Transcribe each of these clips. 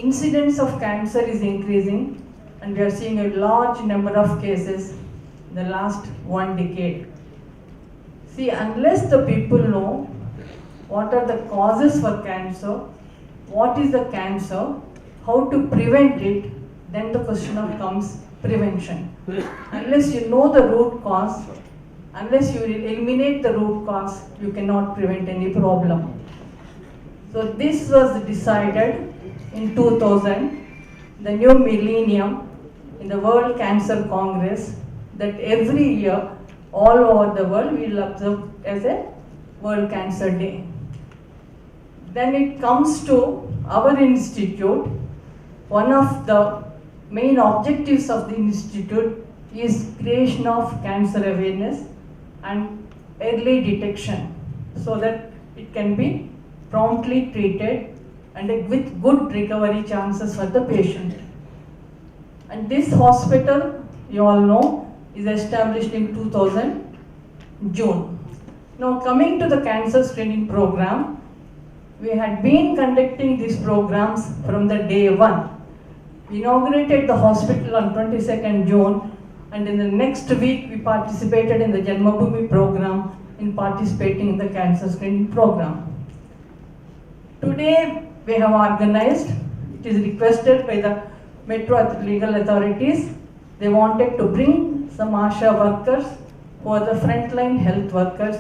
incidence of cancer is increasing, and we are seeing a large number of cases in the last 1 decade. See, unless the people know what are the causes for cancer, what is the cancer, how to prevent it, then the question of comes prevention. Unless you know the root cause, unless you eliminate the root cause, you cannot prevent any problem. So this was decided in 2000, the new millennium, in the World Cancer Congress, that every year all over the world we will observe as a World Cancer Day. Then it comes to our institute. One of the main objectives of the institute is creation of cancer awareness and early detection, so that it can be promptly treated and with good recovery chances for the patient. And this hospital, you all know, is established in 2000 June. Now coming to the cancer screening program, we had been conducting these programs from the day one. We inaugurated the hospital on 22nd June, and in the next week we participated in the Janmabhoomi program in participating in the cancer screening program. Today we have organized, it is requested by the Metro legal authorities, they wanted to bring some ASHA workers who are the frontline health workers,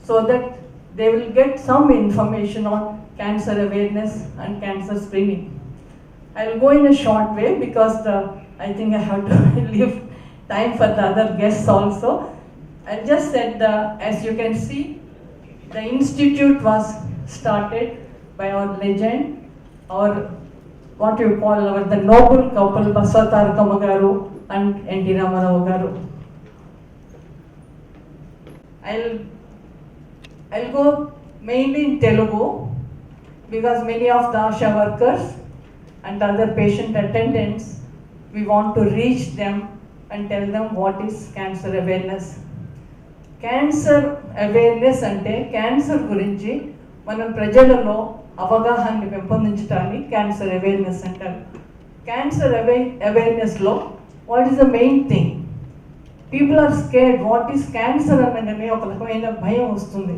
so that they will get some information on cancer awareness and cancer screening. I will go in a short way because I think I have to leave time for the other guests also. I just said, as you can see, the institute was started by our legend, our what you call the noble couple, Basava Tarakama Garu and N.T. Ramarao Garu. I'll go mainly in Telugu because many of the ASHA workers and other patient attendants, we want to reach them and tell them what is cancer awareness. Cancer awareness ante cancer gurinchi మనం ప్రజలలో అవగాహనని పెంపొందించడాన్ని cancer awareness అంటారు. Cancer అవేర్నెస్లో what is the main thing, people are scared what is cancer అనగానే ఒక రకమైన భయం వస్తుంది.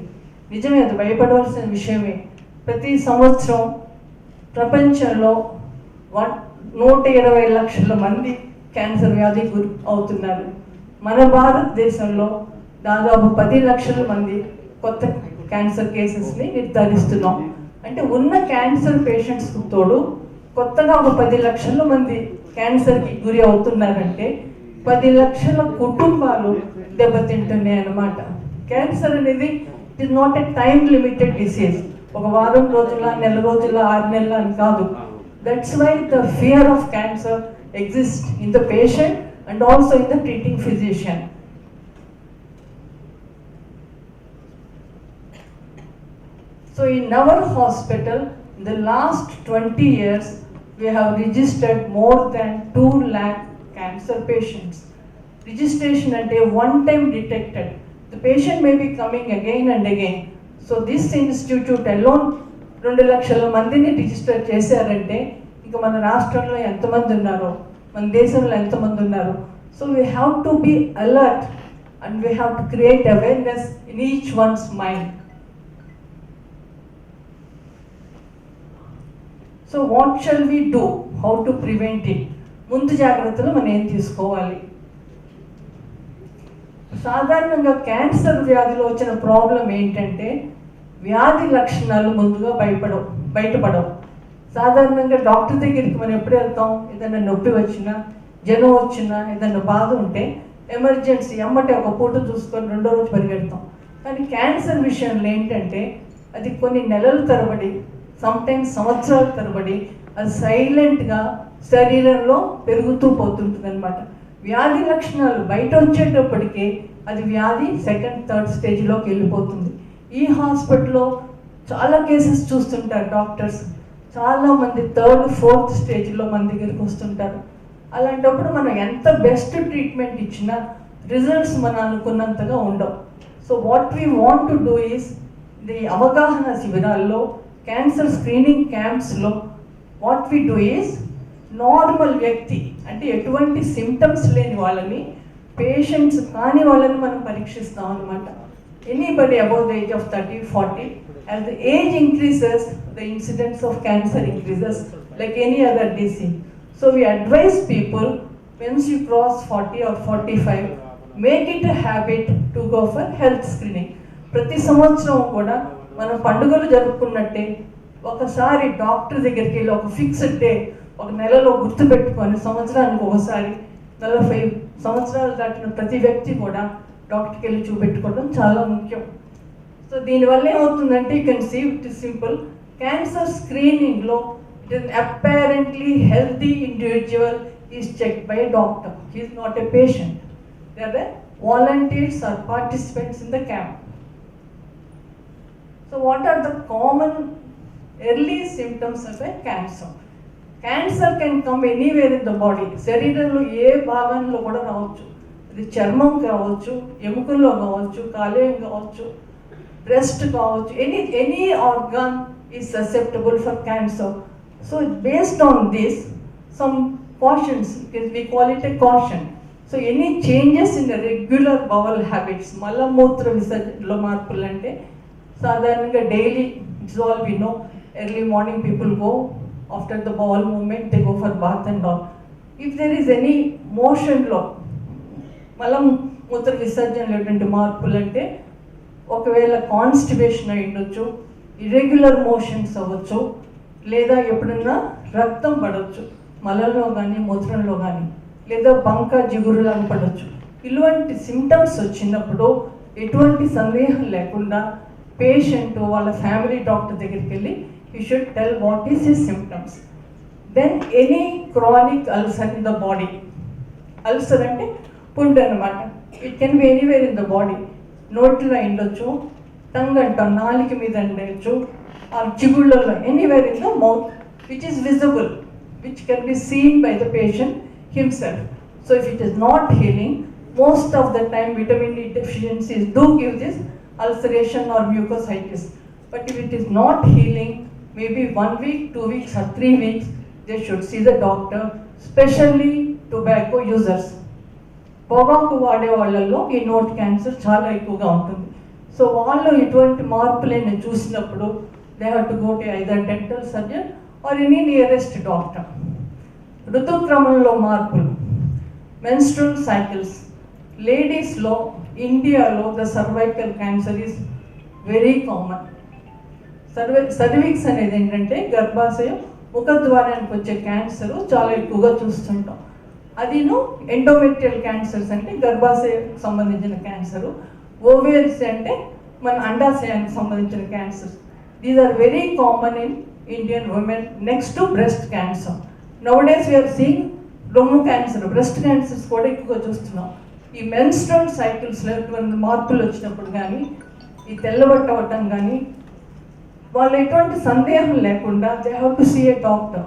నిజమే, అది భయపడవలసిన విషయమే. ప్రతి సంవత్సరం ప్రపంచంలో 120 లక్షల మంది క్యాన్సర్ వ్యాధి గురి అవుతున్నారు. మన భారతదేశంలో దాదాపు 10 లక్షల మంది కొత్త క్యాన్సర్ కేసెస్ని నిర్ధారిస్తున్నాం. అంటే ఉన్న క్యాన్సర్ పేషెంట్స్ తోడు కొత్తగా ఒక 10 లక్షల మంది క్యాన్సర్కి గురి అవుతున్నారంటే 10 లక్షల కుటుంబాలు దెబ్బతింటున్నాయి అన్నమాట. క్యాన్సర్ అనేది it is not a time limited disease. ఒక వారం రోజుల, నెల రోజుల, 6 నెలల అని కాదు. That's why the fear of cancer exist in the patient and also in the treating physician. So in our hospital, in the last 20 years, we have registered more than 2 lakh cancer patients. Registration at a one time detected. The patient may be coming again and again. So this institute alone 2 లక్షల మందిని register చేశారంటే ఇక మన రాష్ట్రంలో ఎంతమంది ఉన్నారో, మన దేశంలో ఎంతమంది ఉన్నారు. So we have to be alert and we have to create awareness in each one's mind. So what shall we do, how to prevent it, ముందు జాగ్రత్తలు మనం ఏం తీసుకోవాలి. సాధారణంగా క్యాన్సర్ వ్యాధిలో వచ్చిన ప్రాబ్లం ఏంటంటే వ్యాధి లక్షణాలు ముందుగా బయటపడవు. సాధారణంగా డాక్టర్ దగ్గరికి మనం ఎప్పుడు వెళ్తాం, ఏదైనా నొప్పి వచ్చినా, జ్వరం వచ్చినా, ఏదైనా బాధ ఉంటే ఎమర్జెన్సీ ఎమ్మటే ఒక పూట చూసుకొని 2వ రోజు పరిగెడతాం. కానీ క్యాన్సర్ విషయంలో ఏంటంటే అది కొన్ని నెలల తరబడి, సమ్టైమ్స్ సంవత్సరాల తరబడి అది సైలెంట్గా శరీరంలో పెరుగుతూ పోతుంటుంది అనమాట. వ్యాధి లక్షణాలు బయట వచ్చేటప్పటికే అది వ్యాధి 2nd, 3rd స్టేజ్లోకి వెళ్ళిపోతుంది. ఈ హాస్పిటల్లో చాలా కేసెస్ చూస్తుంటారు డాక్టర్స్, చాలామంది 3rd, 4th స్టేజ్లో మన దగ్గరికి వస్తుంటారు. అలాంటప్పుడు మనం ఎంత బెస్ట్ ట్రీట్మెంట్ ఇచ్చినా రిజల్ట్స్ మనం అనుకున్నంతగా ఉండవు. So what we want to do is, ఇది అవగాహన శిబిరాల్లో, క్యాన్సర్ స్క్రీనింగ్ క్యాంప్స్లో what we do is normal వ్యక్తి అంటే ఎటువంటి సిమ్టమ్స్ లేని వాళ్ళని, పేషెంట్స్ కాని వాళ్ళని మనం పరీక్షిస్తాం అనమాట. Anybody above the age of 30, 40. As the age increases, the incidence of cancer increases like any other disease. So we advise people, once you cross 40 or 45, make it a habit to go for health screening. ప్రతి సంవత్సరం కూడా మనం పండుగలు జరుపుకున్నట్టే ఒకసారి doctor దగ్గరికి వెళ్ళి ఒక fixed day ఒక నెలలో గుర్తుపెట్టుకొని సంవత్సరానికి ఒకసారి 45 సంవత్సరాలు దాటిన ప్రతి వ్యక్తి కూడా డాక్టర్కి వెళ్ళి చూపెట్టుకోవడం చాలా ముఖ్యం. సో దీనివల్ల ఏమవుతుందంటే you can see it is simple. Cancer స్క్రీనింగ్లో it is apparently healthy individual is checked by doctor. He is not a patient. They are the volunteers or participants in the camp. So what are the common early symptoms of a cancer? Cancer can come anywhere in the body. శరీరంలో ఏ భాగంలో కూడా రావచ్చు. ఇది చర్మం కావచ్చు, ఎముకల్లో కావచ్చు, కాలేయం కావచ్చు, బ్రెస్ట్ కావచ్చు, any organ is susceptible for cancer. So based on this some cautions, we call it a caution. So any changes in the regular bowel habits, మలమూత్ర విసర్జనలో మార్పులు అంటే సాధారణంగా daily it's all we know, early morning people go after the bowel movement, they go for bath and all. If there is any motion లో మలం మూత్ర విసర్జనలో ఎటువంటి మార్పులు అంటే ఒకవేళ కాన్స్టిబేషన్ అయి ఉండొచ్చు, ఇర్రెగ్యులర్ మోషన్స్ అవ్వచ్చు, లేదా ఎప్పుడన్నా రక్తం పడవచ్చు మలంలో కానీ మూత్రంలో కానీ, లేదా బంక జిగురులాగా పడవచ్చు. ఇలాంటి సిమ్టమ్స్ వచ్చినప్పుడు ఎటువంటి సందేహం లేకుండా పేషెంట్ వాళ్ళ ఫ్యామిలీ డాక్టర్ దగ్గరికి వెళ్ళి you should tell what is his symptoms. Then any chronic ulcer in the body, ulcer అంటే పుండు అనమాట, it can be anywhere in the body. నోట్లో ఉండొచ్చు, టంగ్ అంటాం, నాలుక మీద ఉండొచ్చు, ఆ చిగుళ్ళలో, anywhere in the mouth which is visible, which can be seen by the patient himself. So if it is not healing, most of the time vitamin D deficiencies do give this ulceration or mucositis. But if it is not healing, maybe 1 week, 2 weeks or 3 weeks, they should see the doctor, especially tobacco users. పొగాకు వాడే వాళ్ళల్లో ఈ note cancer చాలా ఎక్కువగా ఉంటుంది. So వాళ్ళు ఇటువంటి మార్పులను చూసినప్పుడు they have to go to either dental surgeon or any nearest doctor. ఋతుక్రమంలో మార్పులు, మెన్స్ట్రువల్ సైకిల్స్, లేడీస్లో ఇండియాలో the cervical cancer is very common. Cervix అనేది ఏంటంటే గర్భాశయం ముఖద్వారానికి వచ్చే క్యాన్సర్ చాలా ఎక్కువగా చూస్తుంటాం. అదిను ఎండోమెట్రియల్ క్యాన్సర్స్ అంటే గర్భాశయానికి సంబంధించిన క్యాన్సరు, ఓవేరియస్ అంటే మన అండాశయానికి సంబంధించిన cancers. These are very common in Indian women. Next to breast cancer. Nowadays we are seeing రొమ్ము క్యాన్సర్, బ్రెస్ట్ క్యాన్సర్స్ కూడా ఎక్కువగా చూస్తున్నాం. ఈ మెన్స్ట్రువల్ సైకిల్స్లో ఎటువంటి మార్పులు వచ్చినప్పుడు కానీ, ఈ తెల్లబట్ట అవ్వటం కానీ, వాళ్ళు ఎటువంటి సందేహం లేకుండా they have to see a doctor.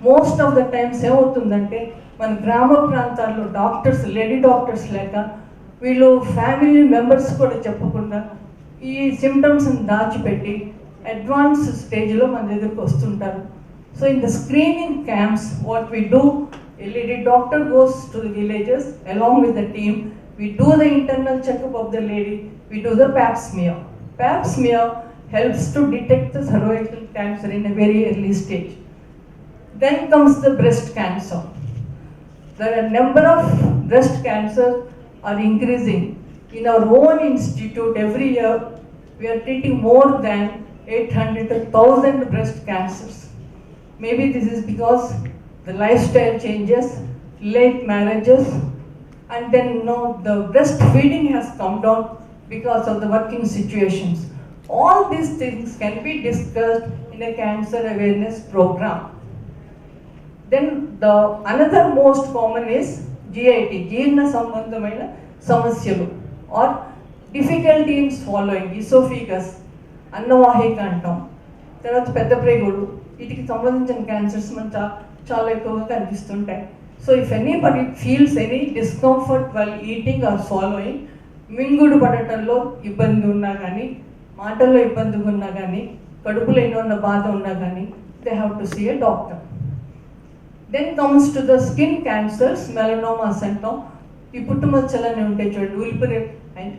Most of the times ఏమవుతుందంటే మన గ్రామ ప్రాంతాల్లో డాక్టర్స్, లేడీ డాక్టర్స్ లేక వీళ్ళు ఫ్యామిలీ మెంబర్స్ కూడా చెప్పకుండా ఈ సిమ్టమ్స్ని దాచిపెట్టి అడ్వాన్స్ స్టేజ్లో మన దగ్గరికి వస్తుంటారు. So in the screening camps what we do, a lady doctor goes to the villages along with the team. We do the internal checkup of the lady. We do the pap smear. Pap smear helps to detect the cervical cancer in a very early stage. Then comes the breast cancer. The number of breast cancers are increasing. In our own institute, every year we are treating more than 800 to 1,000 breast cancers. Maybe this is because the lifestyle changes, late marriages, and then the breastfeeding has come down because of the working situations. All these things can be discussed in a cancer awareness program. Then the another most common is GIT, జీర్ణ సంబంధమైన సమస్యలు, or difficulty in swallowing, esophagus, అన్నవాహిక అంటాం. తర్వాత పెద్ద ప్రేగులు, వీటికి సంబంధించిన cancers మన చాలా ఎక్కువగా కనిపిస్తుంటాయి. So if anybody feels any discomfort while eating or swallowing, మింగుడు పడటంలో ఇబ్బంది ఉన్నా కానీ, మాటల్లో ఇబ్బంది ఉన్నా కానీ, కడుపులో ఎన్నో బాధ ఉన్నా కానీ, they have to see a doctor. Then comes to the skin cancers, melanomas అంటాం. ఈ పుట్టుమచ్చలని ఉంటాయి చూడండి, ఉల్లిపిరి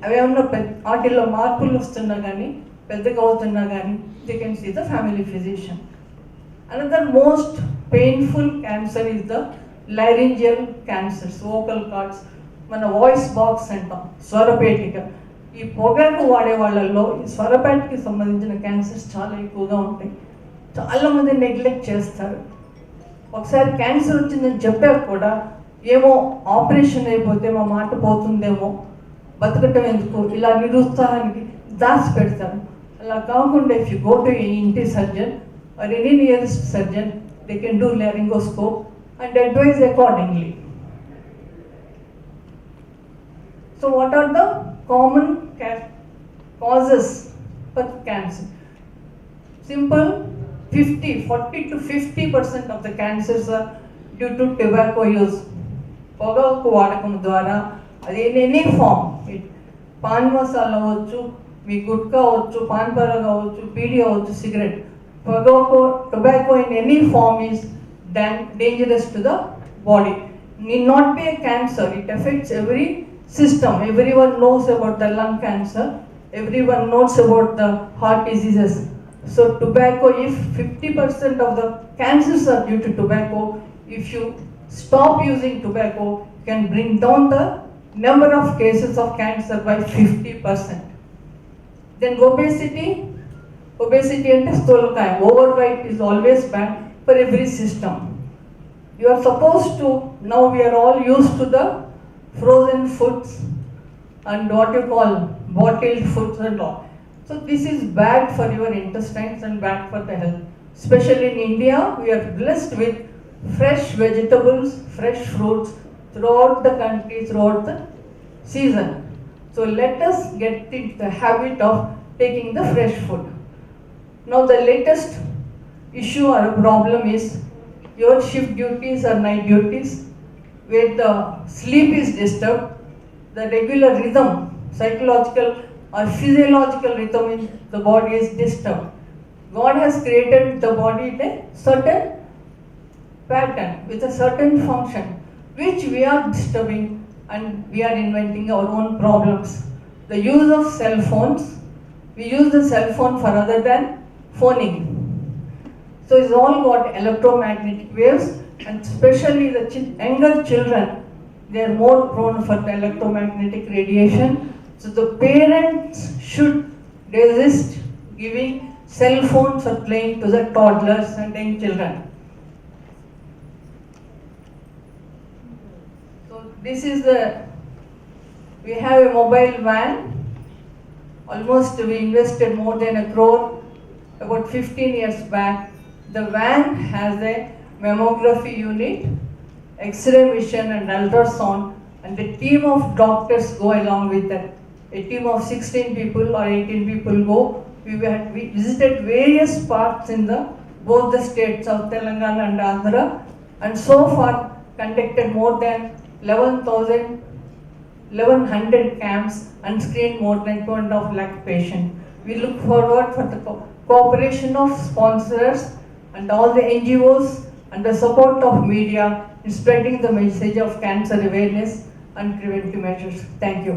అవి ఏమన్నా వాటిల్లో మార్పులు వస్తున్నా కానీ పెద్దగా అవుతున్నా కానీ they can see the family physician. Another most painful cancer is the laryngeal cancers, vocal cords, మన వాయిస్ బాక్స్ అంటాం, స్వరపేటిక. ఈ పొగాకు వాడే వాళ్ళల్లో ఈ స్వరపేటికి సంబంధించిన క్యాన్సర్స్ చాలా ఎక్కువగా ఉంటాయి. చాలామంది నెగ్లెక్ట్ చేస్తారు. ఒకసారి క్యాన్సర్ వచ్చిందని చెప్పాక కూడా ఏమో ఆపరేషన్ అయిపోతే మా మాట పోతుందేమో, బతకటం ఎందుకు, ఇలా నిరుత్సాహానికి దాచి పెడతారు. అలా కాకుండా ఇఫ్ యూ గో టు ఇంటి surgeon or any nearest surgeon, they can do laryngoscope and advise accordingly. So what are the common causes for cancer? Simple, 40 to 50% of the cancers are due to tobacco use. పొగాకు వాడకం ద్వారా అది any form, pan masala అవ్వచ్చు, మీ గుట్కా అవ్వచ్చు, pan పరా కావచ్చు, బీడీ అవ్వచ్చు, cigarette, tobacco in any form is dangerous to the body. Need not be a cancer, it affects every system. Everyone knows about the lung cancer, everyone knows about the heart diseases. So tobacco, if 50% of the cancers are due to tobacco, if you stop using tobacco, you can bring down the number of cases of cancer by 50%. Then obesity and stolokayam, overweight is always bad for every system. You are supposed to, now we are all used to the frozen foods and what you call bottled foods and all. So this is bad for your intestines and bad for the health. Especially in India, we are blessed with fresh vegetables, fresh fruits throughout the country, throughout the season. So let us get into the habit of taking the fresh food. Now the latest issue or problem is your shift duties or night duties, where the sleep is disturbed, the regular rhythm, psychological or physiological rhythm in the body is disturbed. God has created the body in a certain pattern with a certain function, which we are disturbing and we are inventing our own problems. The use of cell phones, we use the cell phone for other than phoning. So it's all got electromagnetic waves, and especially the younger children, they are more prone for the electromagnetic radiation. So the parents should resist giving cell phones or playing to the toddlers and young children. So this is we have a mobile van. Almost we invested more than 1 crore about 15 years back. The van has a mammography unit, X-ray machine and ultrasound, and the team of doctors go along with that. A team of 16 people or 18 people go. We visited various parts in both the states of Telangana and Andhra, and so far conducted more than 1100 camps and screened more than 2.5 lakh patients. We look forward for the cooperation of sponsors and all the NGOs and the support of media in spreading the message of cancer awareness and preventive measures. Thank you.